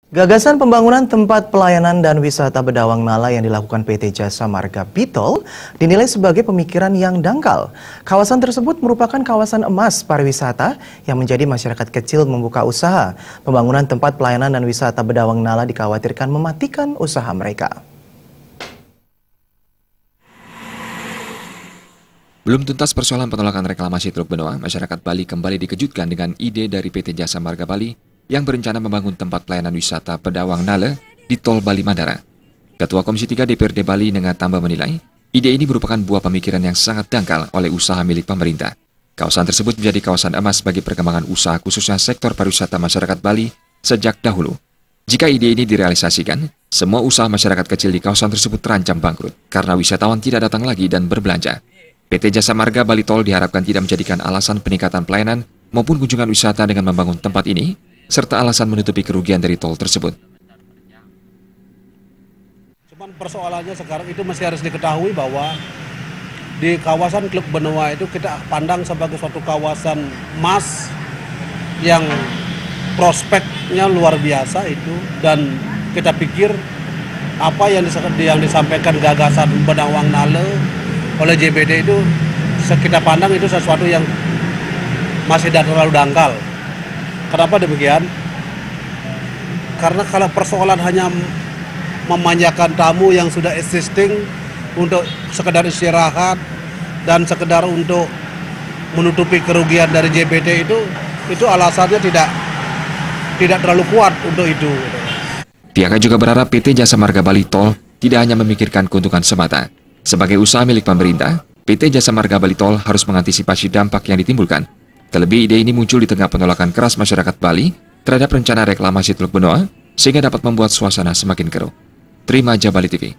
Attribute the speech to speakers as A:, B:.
A: Gagasan pembangunan tempat pelayanan dan wisata Bedawang Nala yang dilakukan PT Jasa Marga Bitol dinilai sebagai pemikiran yang dangkal. Kawasan tersebut merupakan kawasan emas pariwisata yang menjadi masyarakat kecil membuka usaha. Pembangunan tempat pelayanan dan wisata Bedawang Nala dikhawatirkan mematikan usaha mereka.
B: Belum tuntas persoalan penolakan reklamasi Teluk Benoa, masyarakat Bali kembali dikejutkan dengan ide dari PT Jasa Marga Bali yang berencana membangun tempat pelayanan wisata Bedawang Nala di Tol Bali Mandara. Ketua Komisi 3 DPRD Bali Nengat Tamba menilai, ide ini merupakan buah pemikiran yang sangat dangkal oleh usaha milik pemerintah. Kawasan tersebut menjadi kawasan emas bagi perkembangan usaha khususnya sektor pariwisata masyarakat Bali sejak dahulu. Jika ide ini direalisasikan, semua usaha masyarakat kecil di kawasan tersebut terancam bangkrut karena wisatawan tidak datang lagi dan berbelanja. PT Jasa Marga Bali Tol diharapkan tidak menjadikan alasan peningkatan pelayanan maupun kunjungan wisata dengan membangun tempat ini, serta alasan menutupi kerugian dari tol tersebut.
C: Cuman persoalannya sekarang itu masih harus diketahui bahwa di kawasan Teluk Benoa itu kita pandang sebagai suatu kawasan emas yang prospeknya luar biasa itu, dan kita pikir apa yang disampaikan gagasan Bedawang Nala oleh JBD itu kita pandang itu sesuatu yang masih terlalu dangkal. Kenapa demikian? Karena kalau persoalan hanya memanjakan tamu yang sudah existing untuk sekedar istirahat dan sekedar untuk menutupi kerugian dari JBT itu alasannya tidak terlalu kuat untuk itu.
B: Pihaknya juga berharap PT Jasa Marga Bali Tol tidak hanya memikirkan keuntungan semata. Sebagai usaha milik pemerintah, PT Jasa Marga Bali Tol harus mengantisipasi dampak yang ditimbulkan. Terlebih ide ini muncul di tengah penolakan keras masyarakat Bali terhadap rencana reklamasi Teluk Benoa sehingga dapat membuat suasana semakin keruh. Terima Bali TV.